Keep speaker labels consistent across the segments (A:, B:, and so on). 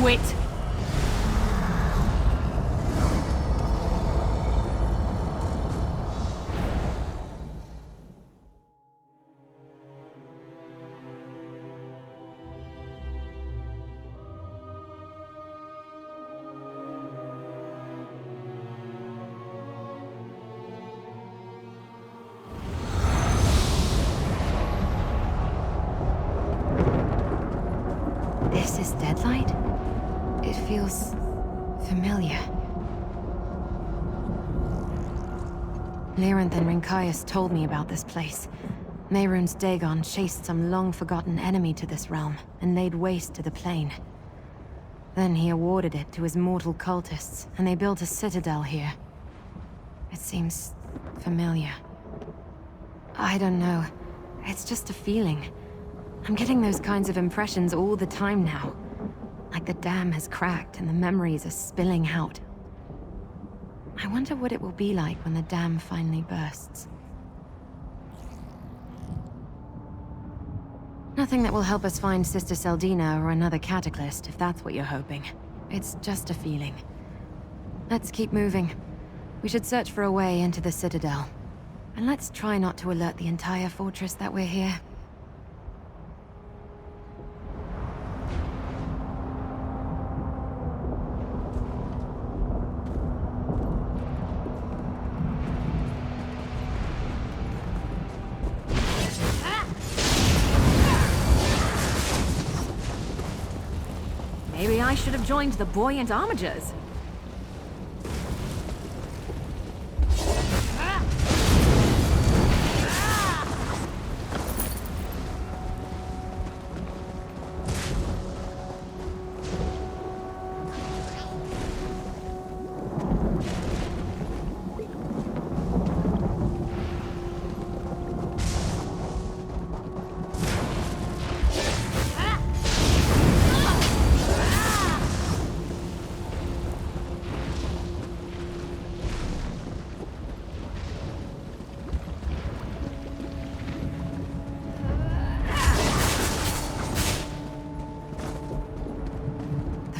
A: quit.
B: This is Deadlight? It feels familiar. Lyranth and Rinkaius told me about this place. Mehrunes Dagon chased some long-forgotten enemy to this realm and laid waste to the plain. Then he awarded it to his mortal cultists, and they built a citadel here. It seems familiar. I don't know. It's just a feeling. I'm getting those kinds of impressions all the time now. Like the dam has cracked and the memories are spilling out. I wonder what it will be like when the dam finally bursts. Nothing that will help us find Sister Seldina or another Cataclysm, if that's what you're hoping. It's just a feeling. Let's keep moving. We should search for a way into the Citadel. And let's try not to alert the entire fortress that we're here.
A: Maybe I should have joined the buoyant armigers.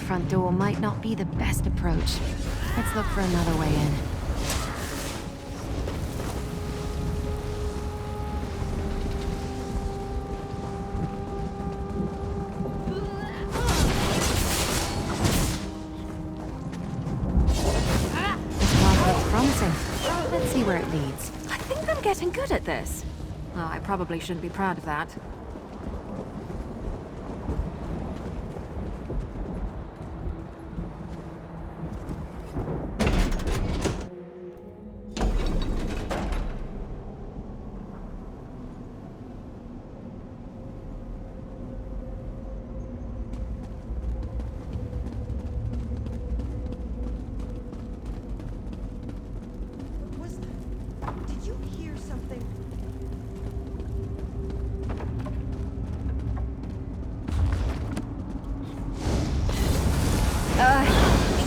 B: Front door might not be the best approach. Let's look for another way in. This path looks promising. Let's see where it leads.
A: I think I'm getting good at this. Oh, I probably shouldn't be proud of that.
C: Did you hear something?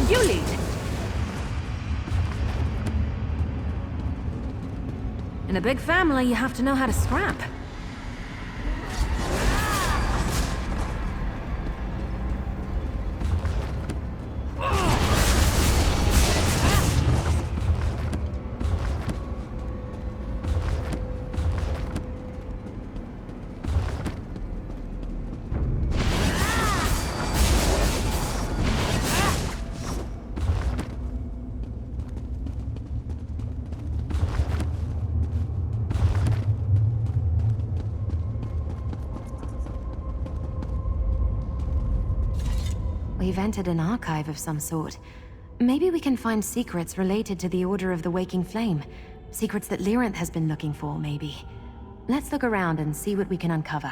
A: You lead. In a big family, you have to know how to scrap.
B: We've entered an archive of some sort. Maybe we can find secrets related to the Order of the Waking Flame. Secrets that Lyranth has been looking for, maybe. Let's look around and see what we can uncover.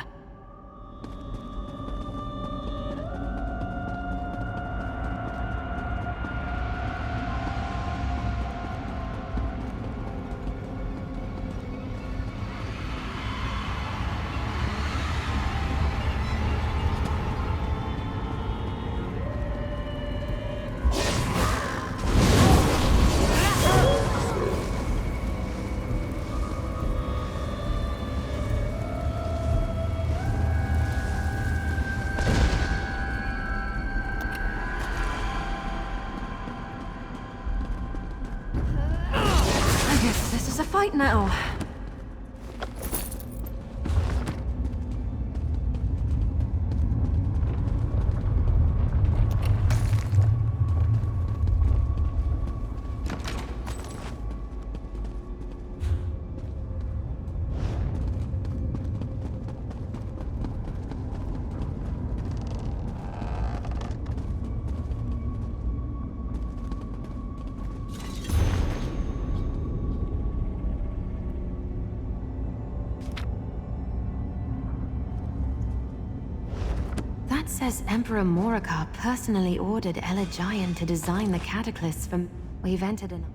A: right now.
B: That says Emperor Morikar personally ordered Elagian to design the Cataclysm from... We've entered an...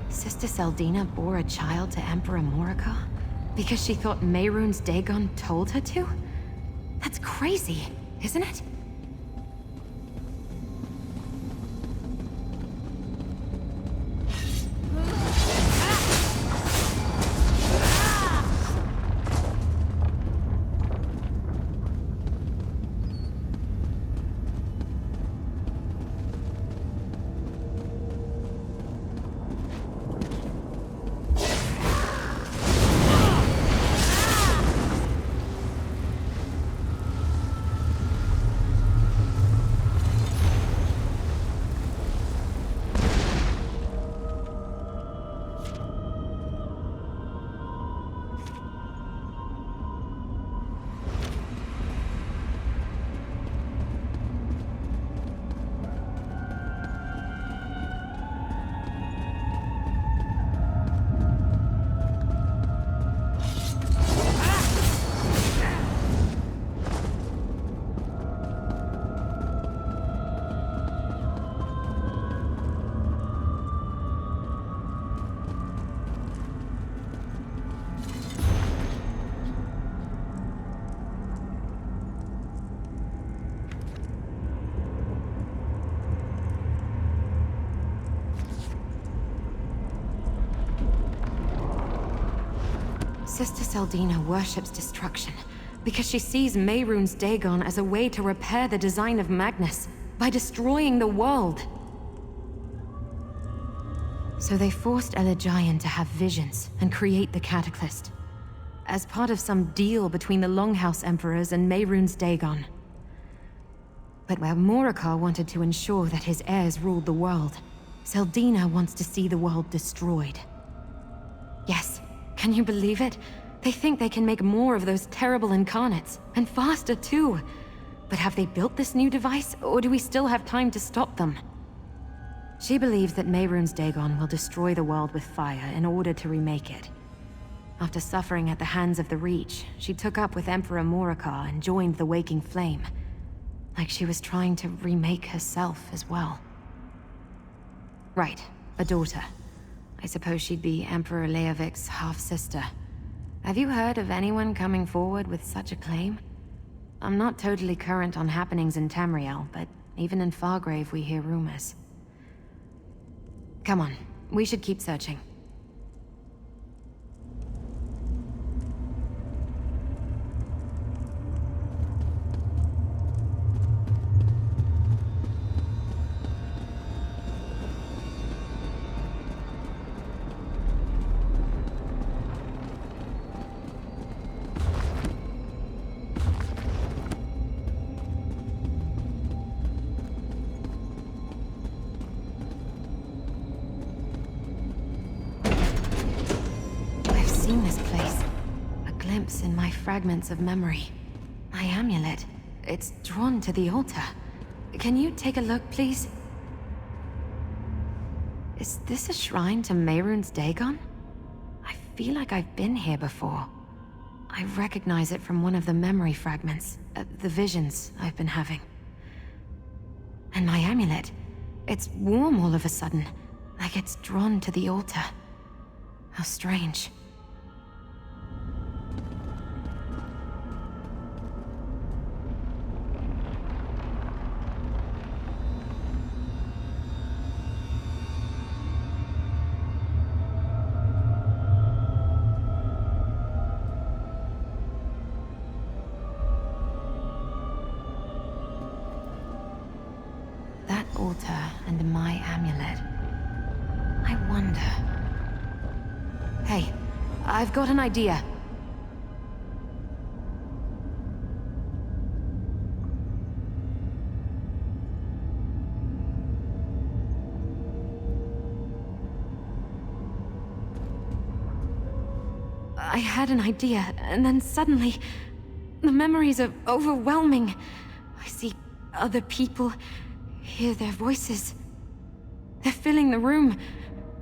B: Sister Seldina bore a child to Emperor Morikar? Because she thought Mehrunes Dagon told her to? That's crazy, isn't it? Sister Seldina worships destruction because she sees Mehrunes Dagon as a way to repair the design of Magnus by destroying the world. So they forced Elagian to have visions and create the Cataclysm as part of some deal between the Longhouse Emperors and Mehrunes Dagon. But where Morikar wanted to ensure that his heirs ruled the world, Seldina wants to see the world destroyed. Yes, can you believe it? They think they can make more of those terrible incarnates, and faster too. But have they built this new device, or do we still have time to stop them? She believes that Mehrunes Dagon will destroy the world with fire in order to remake it. After suffering at the hands of the Reach, she took up with Emperor Morikar and joined the Waking Flame. Like she was trying to remake herself as well. Right, a daughter. I suppose she'd be Emperor Leovik's half-sister. Have you heard of anyone coming forward with such a claim? I'm not totally current on happenings in Tamriel, but even in Fargrave we hear rumors. Come on, we should keep searching. seen this place. A glimpse in my fragments of memory. My amulet. It's drawn to the altar. Can you take a look, please? Is this a shrine to Mehrunes Dagon? I feel like I've been here before. I recognize it from one of the memory fragments, the visions I've been having. And my amulet, it's warm all of a sudden, like it's drawn to the altar. How strange. That altar and my amulet. I wonder... Hey, I've got an idea. I had an idea, and then suddenly, the memories are overwhelming. I see other people, hear their voices. They're filling the room.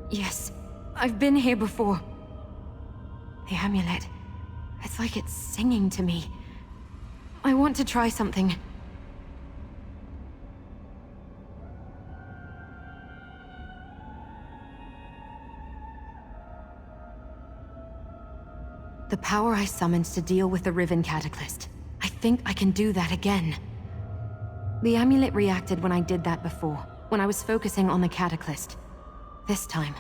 B: Yes, I've been here before. The amulet, it's like it's singing to me. I want to try something. The power I summoned to deal with the Riven Cataclysm. I think I can do that again. The amulet reacted when I did that before, when I was focusing on the Cataclysm. This time,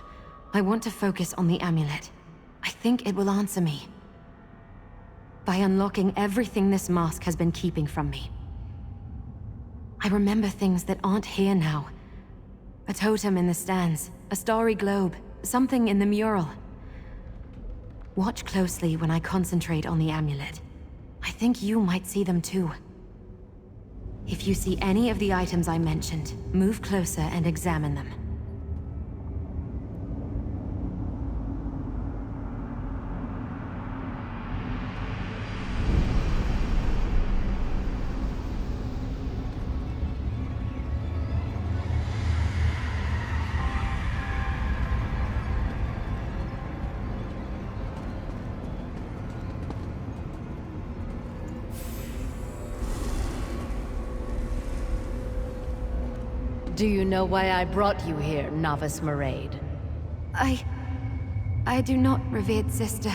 B: I want to focus on the amulet. I think it will answer me. By unlocking everything this mask has been keeping from me. I remember things that aren't here now. A totem in the stands, a starry globe, something in the mural. Watch closely when I concentrate on the amulet. I think you might see them too. If you see any of the items I mentioned, move closer and examine them.
C: Do you know why I brought you here, Novice Maraid?
B: I do not, revered sister.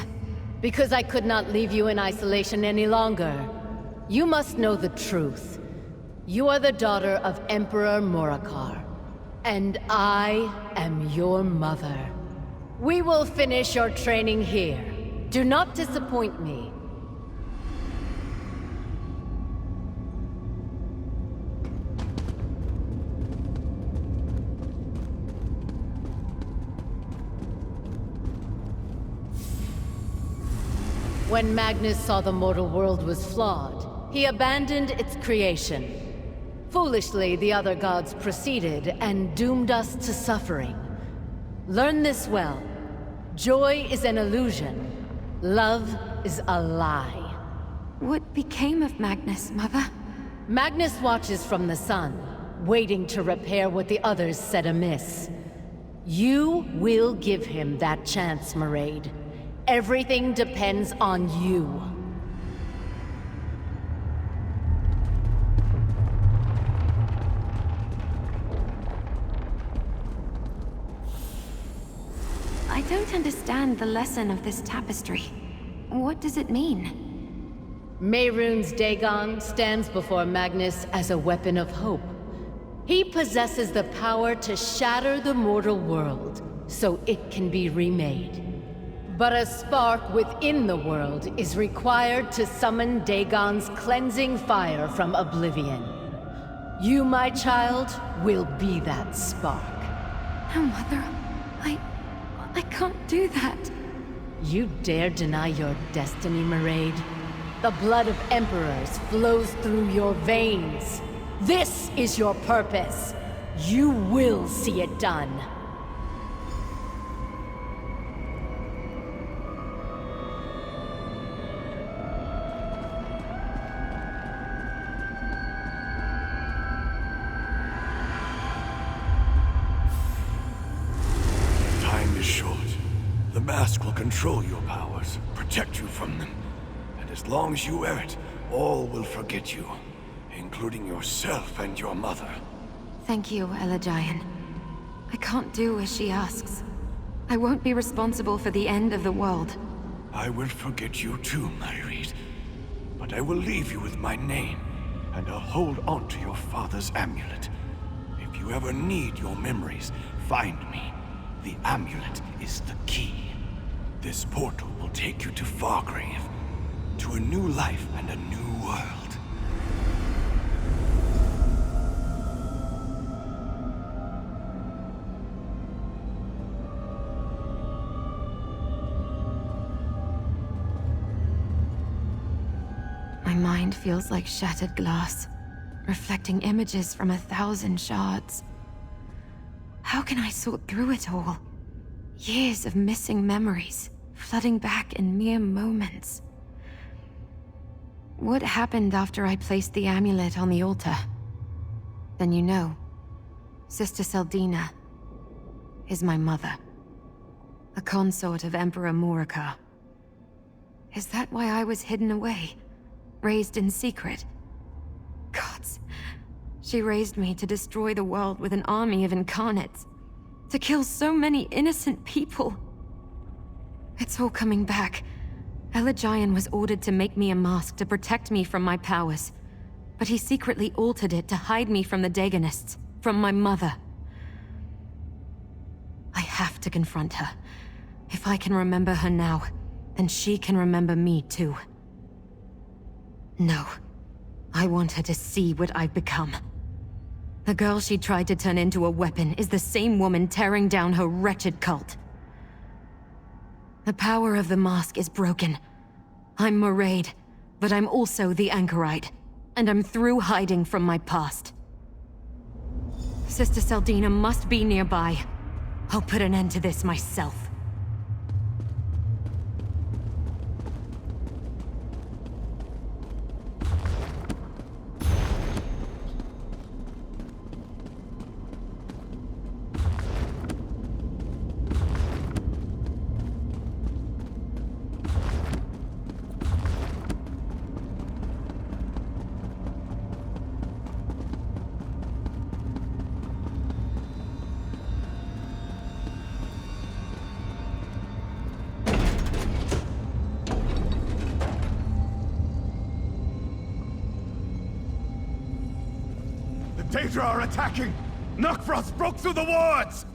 C: Because I could not leave you in isolation any longer. You must know the truth. You are the daughter of Emperor Morakar. And I am your mother. We will finish your training here. Do not disappoint me. When Magnus saw the mortal world was flawed, he abandoned its creation. Foolishly, the other gods proceeded and doomed us to suffering. Learn this well. Joy is an illusion. Love is a lie.
B: What became of Magnus, Mother?
C: Magnus watches from the sun, waiting to repair what the others said amiss. You will give him that chance, Maraid. Everything depends on you.
B: I don't understand the lesson of this tapestry. What does it mean?
C: Mehrunes Dagon stands before Magnus as a weapon of hope. He possesses the power to shatter the mortal world, so it can be remade. But a spark within the world is required to summon Dagon's cleansing fire from oblivion. You, my child, will be that spark.
B: No, Mother. I can't do that.
C: You dare deny your destiny, Maraid? The blood of emperors flows through your veins. This is your purpose. You will see it done.
D: control your powers, protect you from them. And as long as you wear it, all will forget you, including yourself and your mother.
B: Thank you, Elagian. I can't do as she asks. I won't be responsible for the end of the world.
D: I will forget you too, Myreed. But I will leave you with my name, and I'll hold on to your father's amulet. If you ever need your memories, find me. The amulet is the key. This portal will take you to Fargrave, to a new life and a new world.
B: My mind feels like shattered glass, reflecting images from 1,000 shards. How can I sort through it all? Years of missing memories, flooding back in mere moments. What happened after I placed the amulet on the altar? Then you know, Sister Seldina is my mother, a consort of Emperor Murakar. Is that why I was hidden away? Raised in secret? Gods. She raised me to destroy the world with an army of incarnates. To kill so many innocent people. It's all coming back. Elagian was ordered to make me a mask to protect me from my powers. But he secretly altered it to hide me from the Daganists, from my mother. I have to confront her. If I can remember her now, then she can remember me too. No. I want her to see what I've become. The girl she tried to turn into a weapon is the same woman tearing down her wretched cult. The power of the mask is broken. I'm Mairead, but I'm also the Anchorite, and I'm through hiding from my past. Sister Seldina must be nearby. I'll put an end to this myself.
D: Daedra are attacking! Knockfrost broke through the wards!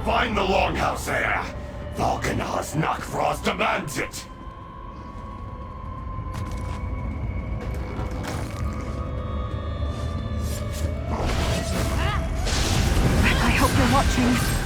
E: Find the Longhouse there! Vulcanar's Knockfrost demands it!
B: I hope you're watching.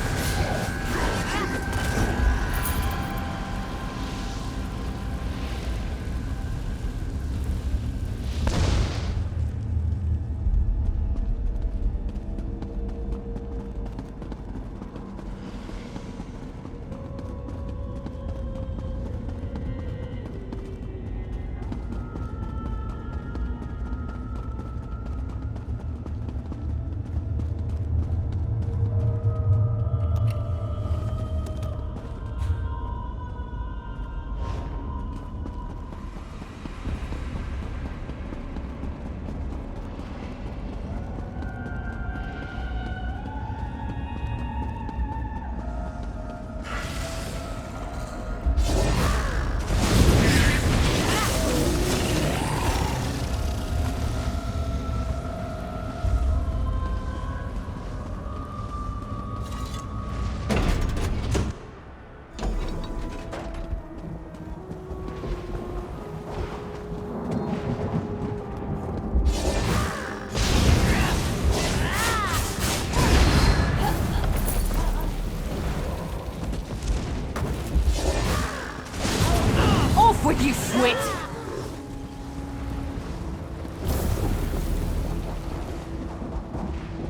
C: you swit!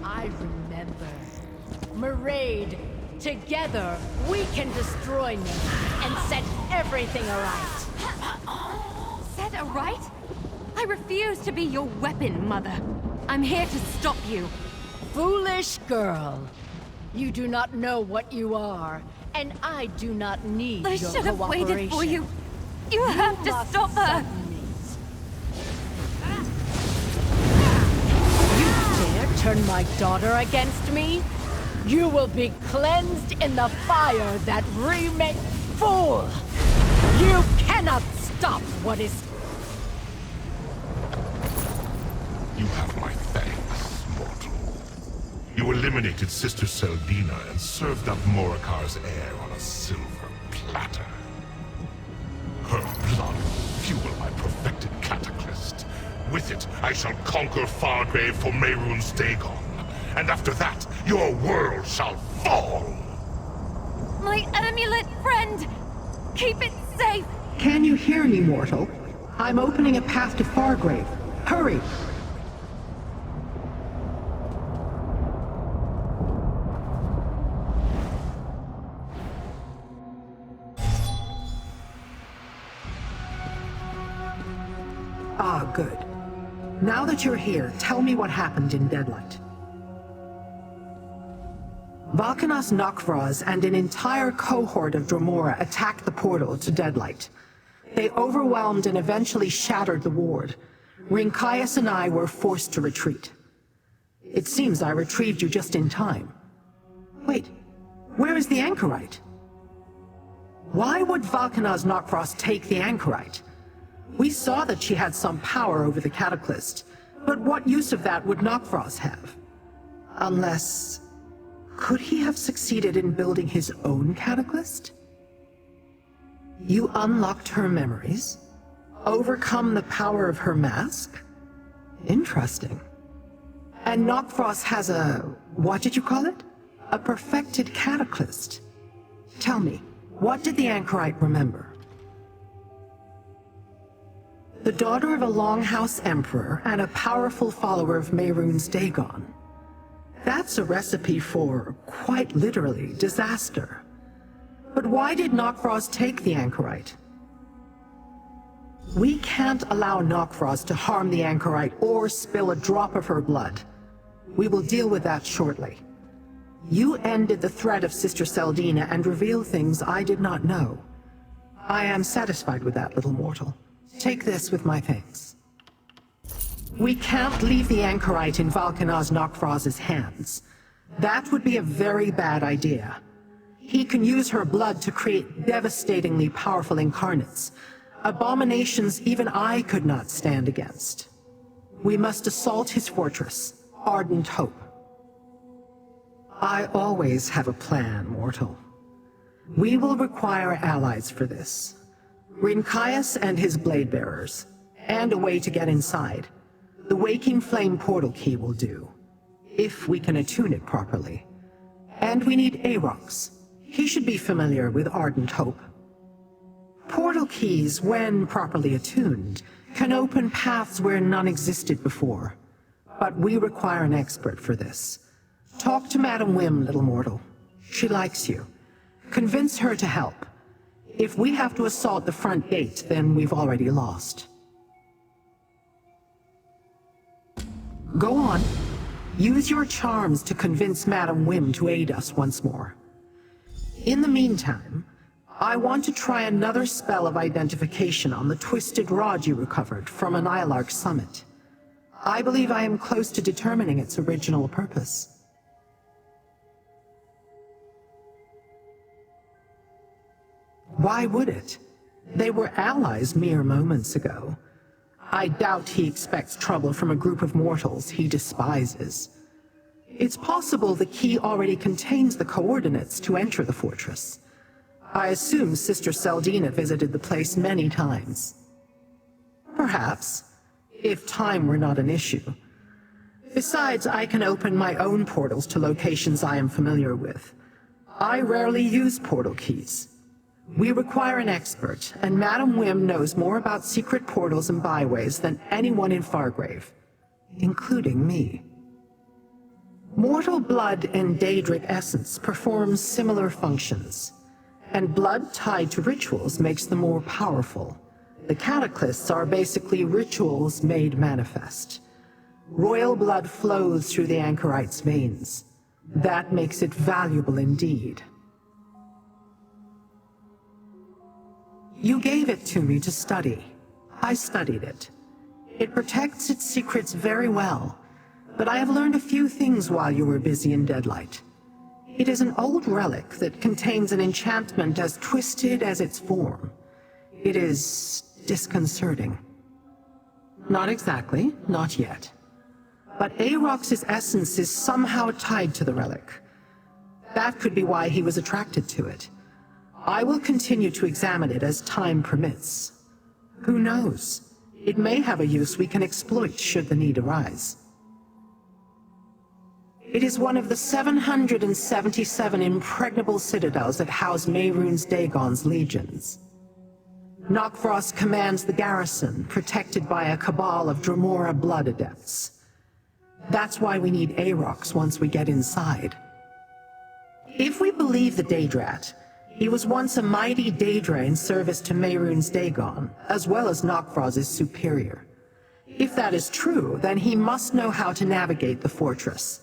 C: I remember. Maraid, together we can destroy me and set everything aright.
B: Set aright? I refuse to be your weapon, Mother. I'm here to stop you.
C: Foolish girl. You do not know what you are, and I do not need
B: I
C: your
B: should have
C: cooperation.
B: waited for you. You have to
C: must
B: stop her.
C: submit. You dare turn my daughter against me? You will be cleansed in the fire that remake. Fool! You cannot stop what is.
E: You have my thanks, mortal. You eliminated Sister Seldina and served up Morikar's heir on a silver platter. Her blood will fuel my perfected cataclysm. With it, I shall conquer Fargrave for Mehrunes Dagon. And after that, your world shall fall!
B: My amulet friend! Keep it safe!
F: Can you hear me, mortal? I'm opening a path to Fargrave. Hurry! Ah, good. Now that you're here, tell me what happened in Deadlight. Valkanos Nokvraz and an entire cohort of Dromora attacked the portal to Deadlight. They overwhelmed and eventually shattered the ward. Rinkaias and I were forced to retreat. It seems I retrieved you just in time. Wait, where is the Anchorite? Why would Valkanos Nokvraz take the Anchorite? We saw that she had some power over the Cataclysm, but what use of that would Nokvraz have? Unless... could he have succeeded in building his own Cataclysm? You unlocked her memories? Overcome the power of her mask? Interesting. And Nokvraz has a... what did you call it? A perfected Cataclysm. Tell me, what did the Anchorite remember? The daughter of a Longhouse Emperor and a powerful follower of Mehrunes Dagon. That's a recipe for, quite literally, disaster. But why did Nokvraz take the Anchorite? We can't allow Nokvraz to harm the Anchorite or spill a drop of her blood. We will deal with that shortly. You ended the threat of Sister Seldina and revealed things I did not know. I am satisfied with that, little mortal. Take this with my thanks. We can't leave the Anchorite in Valkanos Nokvraz's hands. That would be a very bad idea. He can use her blood to create devastatingly powerful incarnates, abominations even I could not stand against. We must assault his fortress, Ardent Hope. I always have a plan, mortal. We will require allies for this. Rinkaias and his blade bearers, and a way to get inside. The Waking Flame portal key will do, if we can attune it properly. And we need Aarox. He should be familiar with Ardent Hope. Portal keys, when properly attuned, can open paths where none existed before. But we require an expert for this. Talk to Madam Wim, little mortal. She likes you. Convince her to help. If we have to assault the front gate, then we've already lost. Go on. Use your charms to convince Madam Wim to aid us once more. In the meantime, I want to try another spell of identification on the twisted rod you recovered from an Ilark summit. I believe I am close to determining its original purpose. Why would it? They were allies mere moments ago. I doubt he expects trouble from a group of mortals he despises. It's possible the key already contains the coordinates to enter the fortress. I assume Sister Seldina visited the place many times. Perhaps, if time were not an issue. Besides, I can open my own portals to locations I am familiar with. I rarely use portal keys. We require an expert, and Madam Wim knows more about secret portals and byways than anyone in Fargrave, including me. Mortal blood and Daedric essence performs similar functions, and blood tied to rituals makes them more powerful. The cataclysms are basically rituals made manifest. Royal blood flows through the Anchorite's veins. That makes it valuable indeed. You gave it to me to study. I studied it. It protects its secrets very well, but I have learned a few things while you were busy in Deadlight. It is an old relic that contains an enchantment as twisted as its form. It is disconcerting. Not exactly, not yet. But Aarox's essence is somehow tied to the relic. That could be why he was attracted to it. I will continue to examine it as time permits. Who knows? It may have a use we can exploit should the need arise. It is one of the 777 impregnable citadels that house Mehrunes Dagon's legions. Knockfrost commands the garrison, protected by a cabal of Dremora blood adepts. That's why we need Aarox once we get inside. If we believe the Daedrat, he was once a mighty Daedra in service to Mehrunes Dagon, as well as Knockfrost's superior. If that is true, then he must know how to navigate the fortress.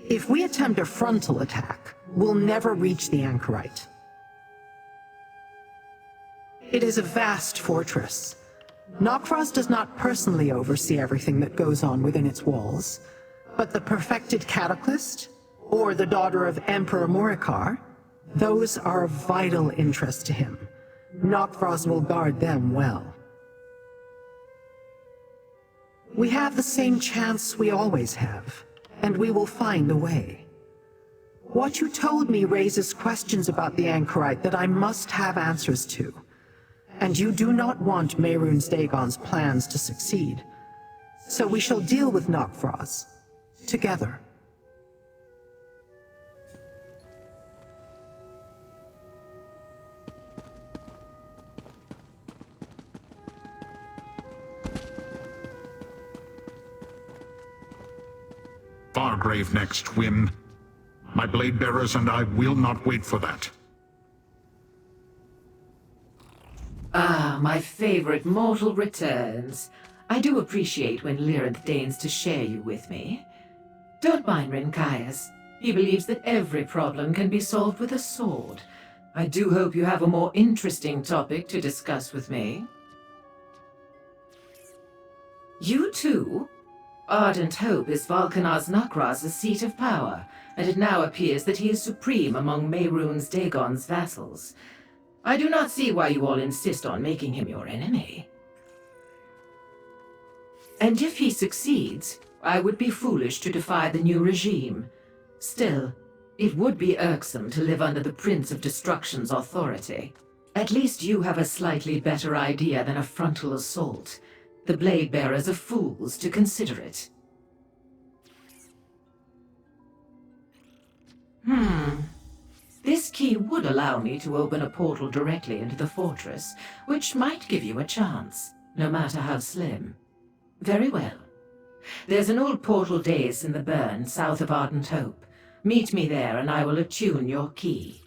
F: If we attempt a frontal attack, we'll never reach the Anchorite. It is a vast fortress. Knockfrost does not personally oversee everything that goes on within its walls, but the perfected Cataclysm, or the daughter of Emperor Morikar, those are of vital interest to him. Knockfrost will guard them well. We have the same chance we always have, and we will find a way. What you told me raises questions about the Anchorite that I must have answers to. And you do not want Mehrunes Dagon's plans to succeed. So we shall deal with Knockfrost together.
G: Fargrave next, Wim. My blade bearers and I will not wait for that.
H: Ah, my favorite mortal returns. I do appreciate when Lyranth deigns to share you with me. Don't mind Rincaius. He believes that every problem can be solved with a sword. I do hope you have a more interesting topic to discuss with me. You too? Ardent Hope is Valkanar's Nakraz's seat of power, and it now appears that he is supreme among Mehrunes Dagon's vassals. I do not see why you all insist on making him your enemy. And if he succeeds, I would be foolish to defy the new regime. Still, it would be irksome to live under the Prince of Destruction's authority. At least you have a slightly better idea than a frontal assault. The blade bearers are fools to consider it. This key would allow me to open a portal directly into the fortress, which might give you a chance, no matter how slim. Very well. There's an old portal dais in the burn south of Ardent Hope. Meet me there and I will attune your key.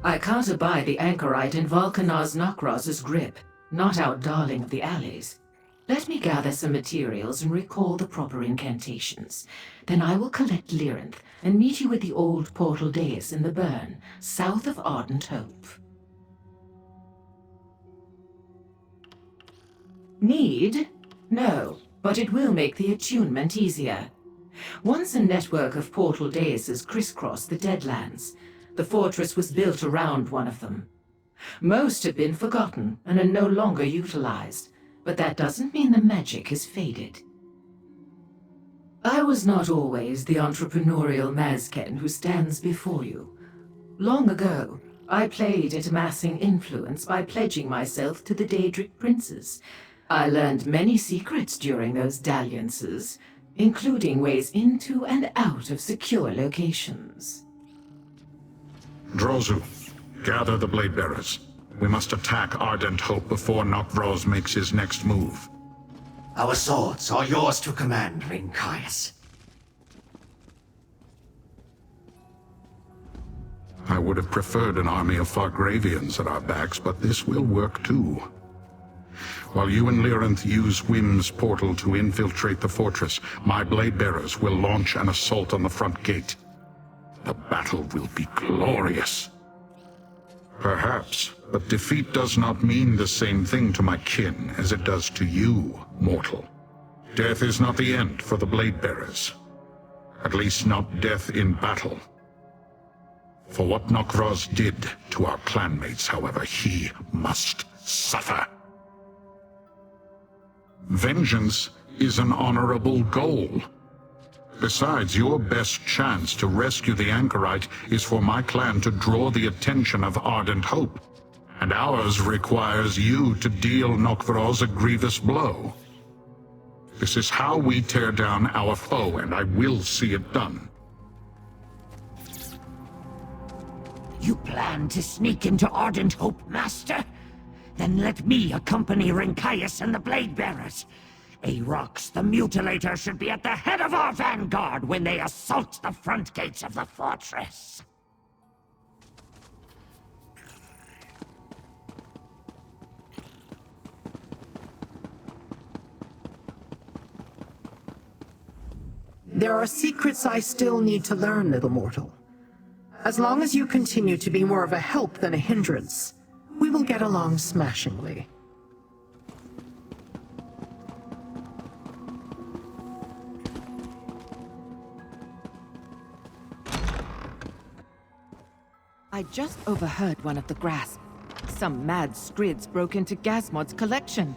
H: I can't abide the Anchorite in Valkanar's Nakraz's grip, not our darling of the alleys. Let me gather some materials and recall the proper incantations. Then I will collect Lyranth and meet you at the old portal dais in the burn, south of Ardent Hope. Need? No, but it will make the attunement easier. Once a network of portal daises crisscrossed the Deadlands. The fortress was built around one of them. Most have been forgotten and are no longer utilized, but that doesn't mean the magic has faded. I was not always the entrepreneurial Mazken who stands before you. Long ago, I played at amassing influence by pledging myself to the Daedric princes. I learned many secrets during those dalliances, including ways into and out of secure locations.
G: Drozu, gather the Blade Bearers. We must attack Ardent Hope before Nokvros makes his next move.
I: Our swords are yours to command, Rinkias.
G: I would have preferred an army of Fargravians at our backs, but this will work too. While you and Lyrinth use Wim's portal to infiltrate the fortress, my Blade Bearers will launch an assault on the front gate. The battle will be glorious. Perhaps, but defeat does not mean the same thing to my kin as it does to you, mortal. Death is not the end for the Blade Bearers. At least not death in battle. For what Nokvros did to our clanmates, however, he must suffer. Vengeance is an honorable goal. Besides, your best chance to rescue the Anchorite is for my clan to draw the attention of Ardent Hope, and ours requires you to deal Nokvros a grievous blow. This is how we tear down our foe, and I will see it done.
J: You plan to sneak into Ardent Hope, Master? Then let me accompany Rinkias and the Blade Bearers. Aarox the Mutilator should be at the head of our vanguard when they assault the front gates of the fortress.
F: There are secrets I still need to learn, little mortal. As long as you continue to be more of a help than a hindrance, we will get along smashingly.
B: I just overheard one of the grasp. Some mad scrids broke into Gazmod's collection.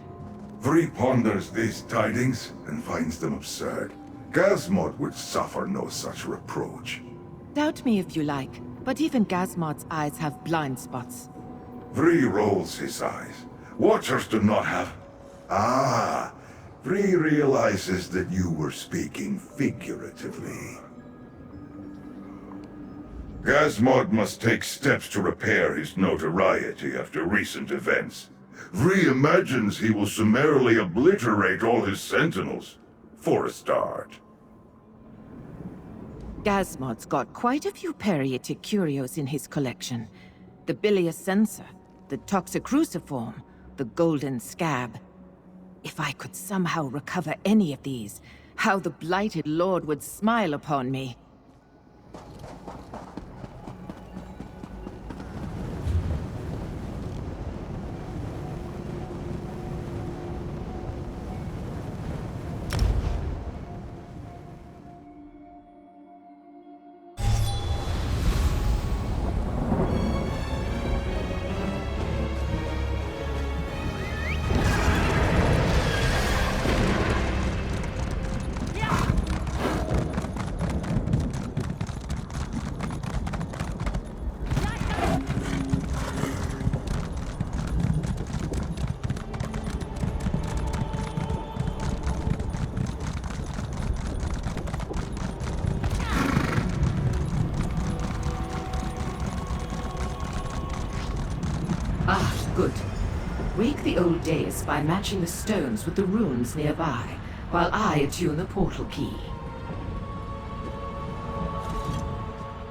K: Vree ponders these tidings and finds them absurd. Gazmod would suffer no such reproach.
B: Doubt me if you like, but even Gazmod's eyes have blind spots.
K: Vree rolls his eyes. Watchers do not have... Ah, Vree realizes that you were speaking figuratively. Gazmod must take steps to repair his notoriety after recent events. Vree imagines he will summarily obliterate all his sentinels, for a start.
B: Gazmod's got quite a few Perietic curios in his collection. The bilious censer, the toxic cruciform, the golden scab. If I could somehow recover any of these, how the blighted lord would smile upon me.
H: Good. Wake the old dais by matching the stones with the runes nearby, while I attune the portal key.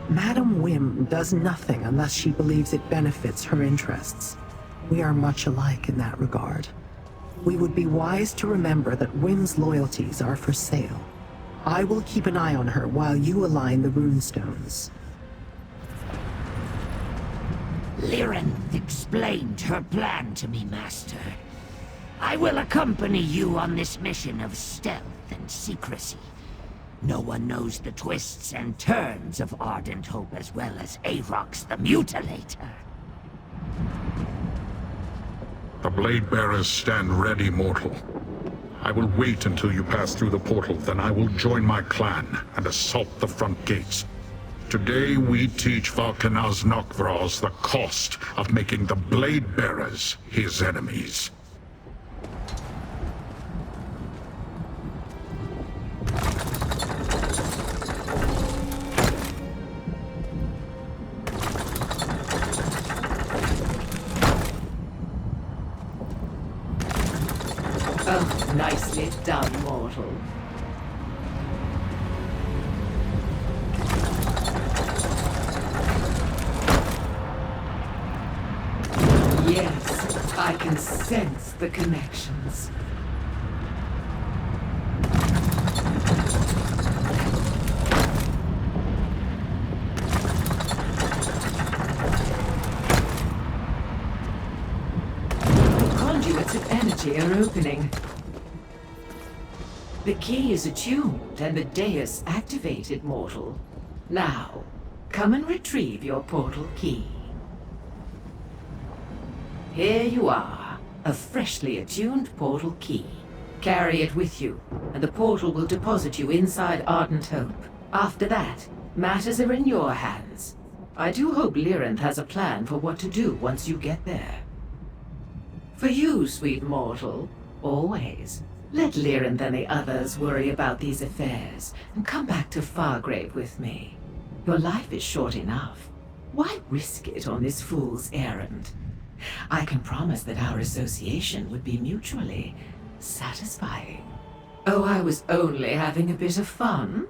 F: Madam Wim does nothing unless she believes it benefits her interests. We are much alike in that regard. We would be wise to remember that Wim's loyalties are for sale. I will keep an eye on her while you align the runestones.
J: Lyrinth explained her plan to me, Master. I will accompany you on this mission of stealth and secrecy. No one knows the twists and turns of Ardent Hope as well as Aarox the Mutilator.
G: The Blade Bearers stand ready, mortal. I will wait until you pass through the portal, then I will join my clan and assault the front gates. Today we teach Valkanaz Nokvros the cost of making the Blade Bearers his enemies.
H: Nicely done, mortal. Yes, I can sense the connections. Conduits of energy are opening. The key is attuned and the dais activated, mortal. Now, come and retrieve your portal key. Here you are, a freshly attuned portal key. Carry it with you, and the portal will deposit you inside Ardent Hope. After that, matters are in your hands. I do hope Lyranth has a plan for what to do once you get there. For you, sweet mortal, always, let Lyranth and the others worry about these affairs, and come back to Fargrave with me. Your life is short enough. Why risk it on this fool's errand? I can promise that our association would be mutually satisfying. Oh, I was only having a bit of fun.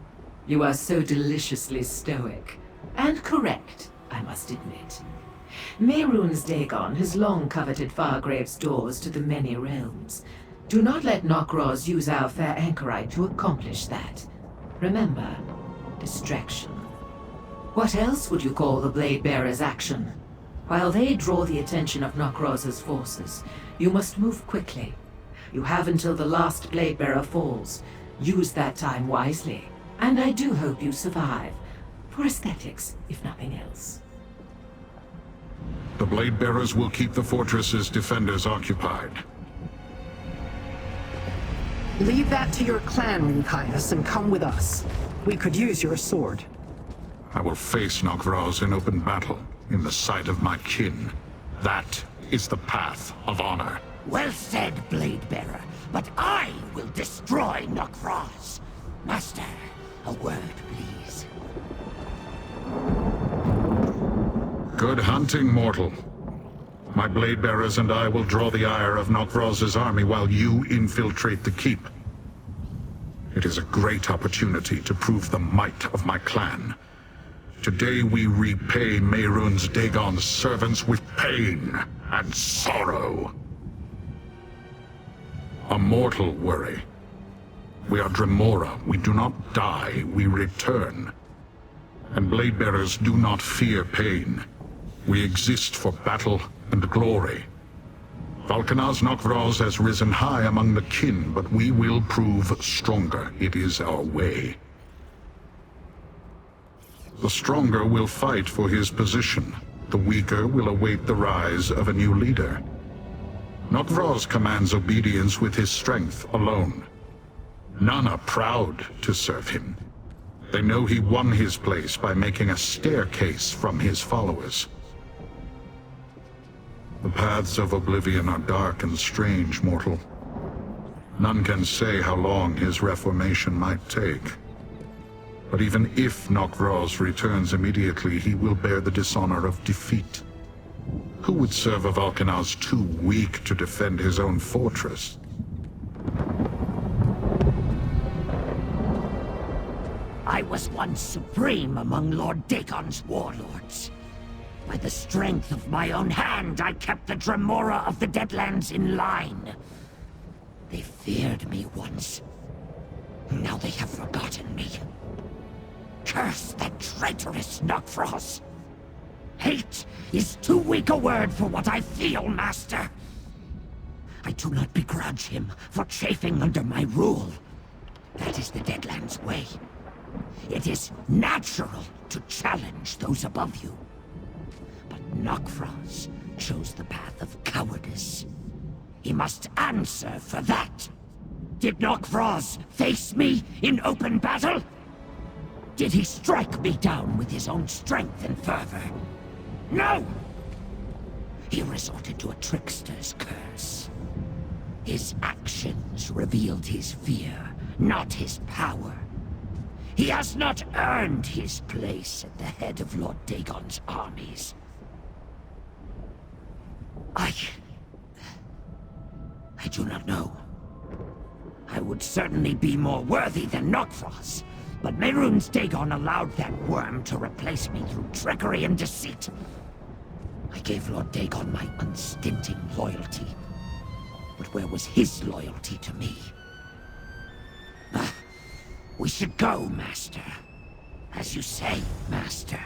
H: You are so deliciously stoic. And correct, I must admit. Mehrunes Dagon has long coveted Fargrave's doors to the many realms. Do not let Nokroz use our fair anchorite to accomplish that. Remember, distraction. What else would you call the Blade Bearer's action? While they draw the attention of Nokroz's forces, you must move quickly. You have until the last Blade Bearer falls. Use that time wisely. And I do hope you survive. For aesthetics, if nothing else.
G: The Blade Bearers will keep the fortress's defenders occupied.
F: Leave that to your clan, Rinkias, and come with us. We could use your sword.
G: I will face Nokvraz in open battle, in the sight of my kin. That is the path of honor.
J: Well said, Blade Bearer, but I will destroy Nokvraz. Master, a word, please.
G: Good hunting, mortal. My Blade Bearers and I will draw the ire of Nokvraz's army while you infiltrate the keep. It is a great opportunity to prove the might of my clan. Today we repay Mehrunes Dagon's servants with pain and sorrow. A mortal worry. We are Dremora. We do not die, we return. And Blade Bearers do not fear pain. We exist for battle and glory. Valkanaz Nokvraz has risen high among the kin, but we will prove stronger. It is our way. The stronger will fight for his position. The weaker will await the rise of a new leader. Nokvraz commands obedience with his strength alone. None are proud to serve him. They know he won his place by making a staircase from his followers. The paths of oblivion are dark and strange, mortal. None can say how long his reformation might take. But even if Nokvraz returns immediately, he will bear the dishonor of defeat. Who would serve a Valkanaz too weak to defend his own fortress?
J: I was once supreme among Lord Dagon's warlords. By the strength of my own hand, I kept the Dremora of the Deadlands in line. They feared me once. Now they have forgotten me. Curse that traitorous Nokvraz! Hate is too weak a word for what I feel, Master. I do not begrudge him for chafing under my rule. That is the Deadlands' way. It is natural to challenge those above you. But Nokvraz chose the path of cowardice. He must answer for that. Did Nokvraz face me in open battle? Did he strike me down with his own strength and fervor? No! He resorted to a trickster's curse. His actions revealed his fear, not his power. He has not earned his place at the head of Lord Dagon's armies. I do not know. would certainly be more worthy than Nokfrost, but Mehrunes Dagon allowed that worm to replace me through trickery and deceit. I gave Lord Dagon my unstinting loyalty, but where was his loyalty to me? We should go, Master. As you say, Master.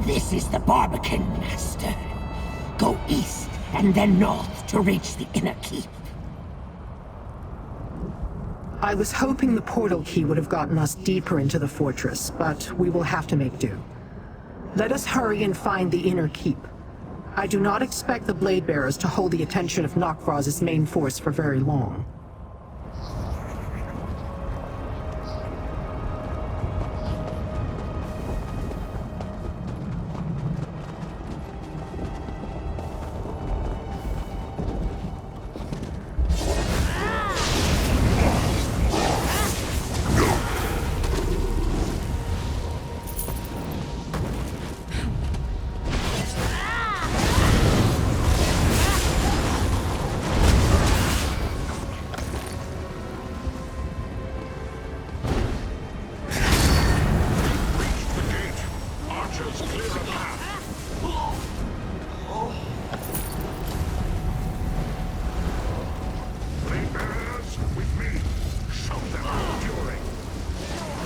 J: This is the Barbican, Master. Go east and then north to reach the inner keep.
F: I was hoping the portal key would have gotten us deeper into the fortress, but we will have to make do. Let us hurry and find the inner keep. I do not expect the Blade Bearers to hold the attention of Nokfrost's main force for very long.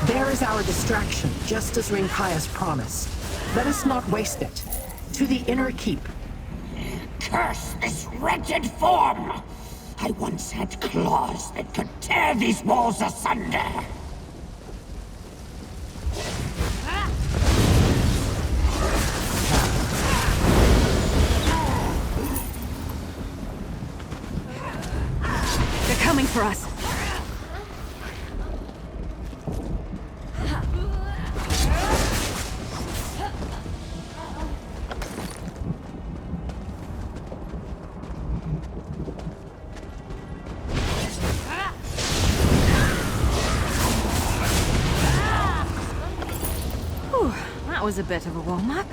F: There is our distraction, just as Rinkias promised. Let us not waste it. To the inner keep.
J: Curse this wretched form! I once had claws that could tear these walls asunder.
A: They're coming for us. That was a bit of a warm-up.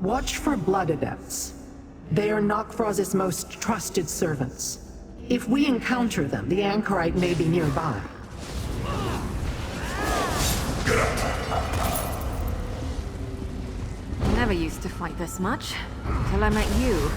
F: Watch for blood adepts. They are Nokfroz's most trusted servants. If we encounter them, the anchorite may be nearby.
A: I never used to fight this much, till I met you.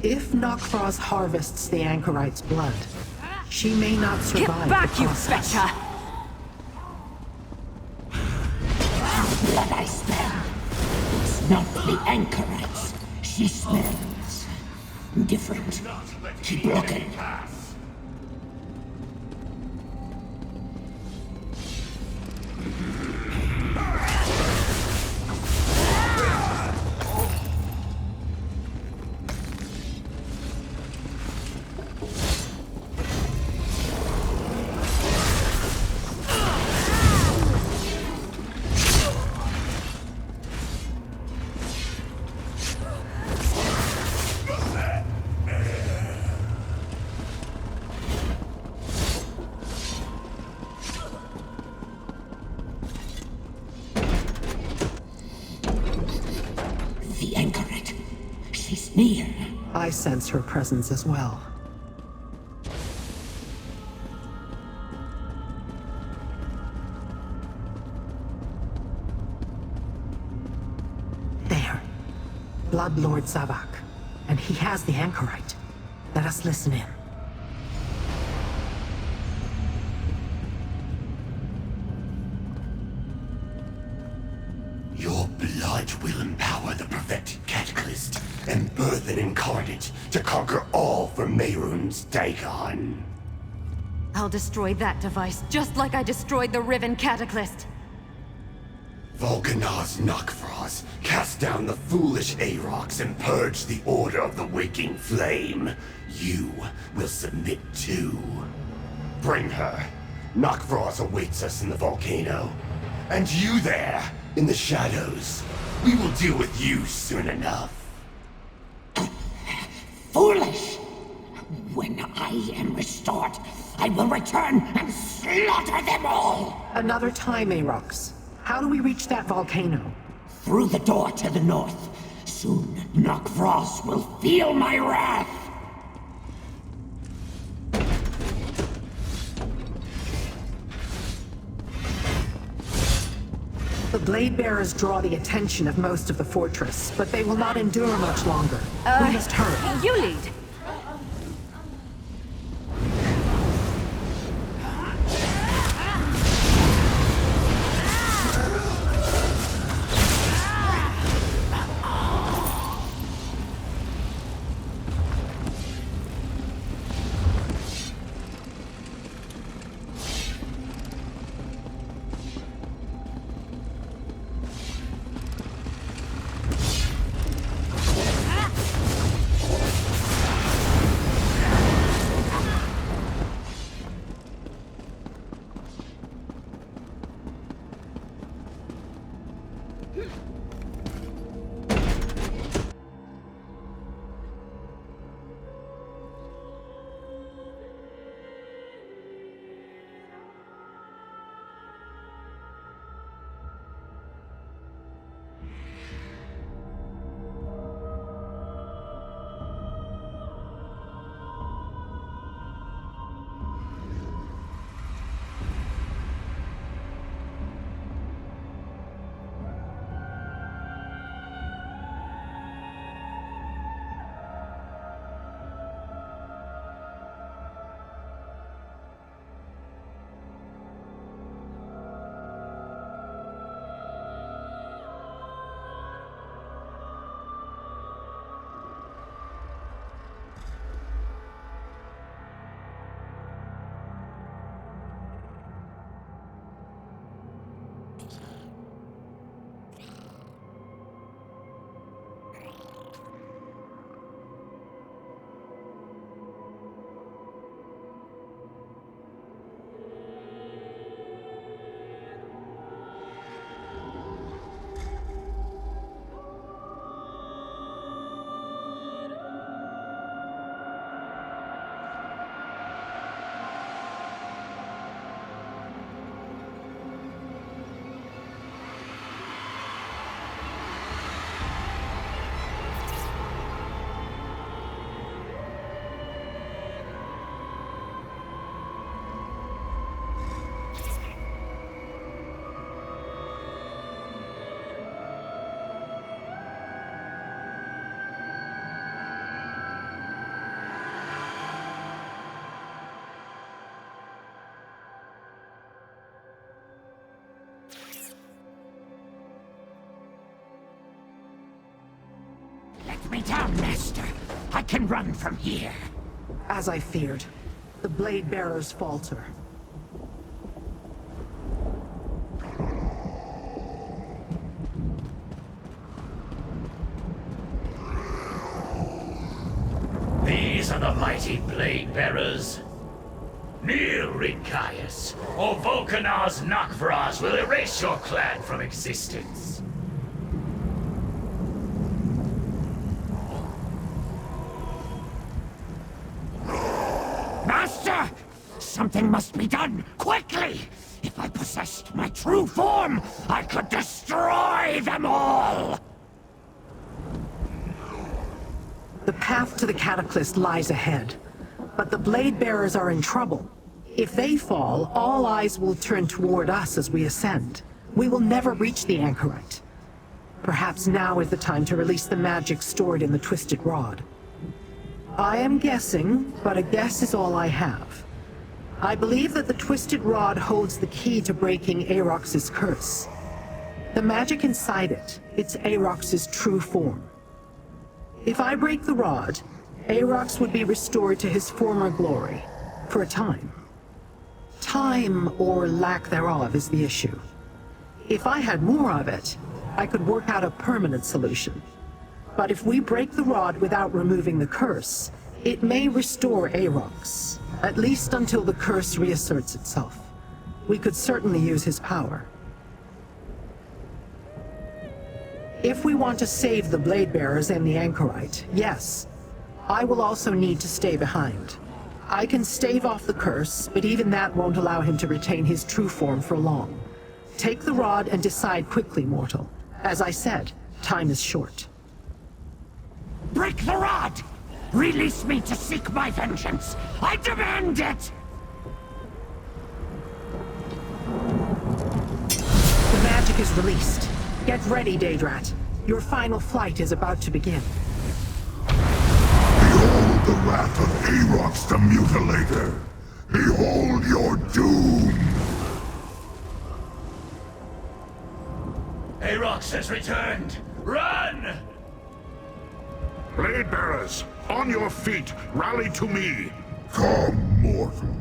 F: If Nokfroz harvests the anchorite's blood, she may not survive.
A: Get back,
F: the
A: you
F: process.
A: fetcher!
J: Blood I smell. It's not the anchorites. She smells different. Keep looking. The anchorite. She's near.
F: I sense her presence as well. There. Blood Lord Zavak. And he has the anchorite. Let us listen in.
I: Your blood will empower the perfected Cataclysm and birth an incarnate to conquer all for Mehrunes Dagon.
A: I'll destroy that device, just like I destroyed the Riven Cataclysm.
I: Volcanaz Nokfroz, cast down the foolish Aarocs and purge the Order of the Waking Flame. You will submit too. Bring her. Nokfroz awaits us in the volcano. And you there, in the shadows. We will deal with you soon enough.
J: Foolish! When I am restored, I will return and slaughter them all!
F: Another time, Aarox. How do we reach that volcano?
J: Through the door to the north. Soon, Nokfrost will feel my wrath!
F: The Blade Bearers draw the attention of most of the fortress, but they will not endure much longer. We must hurry.
A: You lead.
J: Let me down, Master. I can run from here.
F: As I feared, the Blade Bearers falter.
L: These are the mighty Blade Bearers. Kneel, Rinkias, or Vulcanar's Nakvras will erase your clan from existence.
J: Master! Something must be done, quickly! If I possessed my true form, I could destroy them all!
F: The path to the Cataclysm lies ahead, but the Blade Bearers are in trouble. If they fall, all eyes will turn toward us as we ascend. We will never reach the Anchorite. Perhaps now is the time to release the magic stored in the Twisted Rod. I am guessing, but a guess is all I have. I believe that the Twisted Rod holds the key to breaking Aarox's curse. The magic inside it, it's Aarox's true form. If I break the rod, Aarox would be restored to his former glory, for a time. Time, or lack thereof, is the issue. If I had more of it, I could work out a permanent solution. But if we break the rod without removing the curse, it may restore Aarox, at least until the curse reasserts itself. We could certainly use his power. If we want to save the Blade Bearers and the Anchorite, yes, I will also need to stay behind. I can stave off the curse, but even that won't allow him to retain his true form for long. Take the rod and decide quickly, mortal. As I said, time is short.
J: Break the rod! Release me to seek my vengeance! I demand it!
F: The magic is released. Get ready, Daedrat. Your final flight is about to begin.
K: Behold the wrath of Aarox the Mutilator! Behold your doom!
L: Aarox has returned! Run!
G: Blade Bearers, on your feet, rally to me!
K: Come, mortal.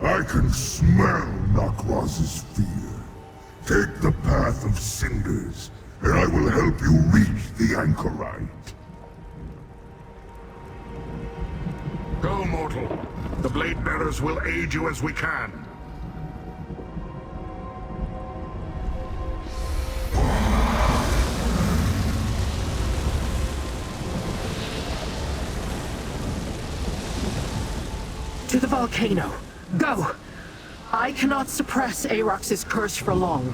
K: I can smell Nakraz's fear. Take the path of cinders, and I will help you reach the Anchorite.
G: Go, mortal. The Blade Bearers will aid you as we can.
F: To the volcano. Go! I cannot suppress Aarox's curse for long.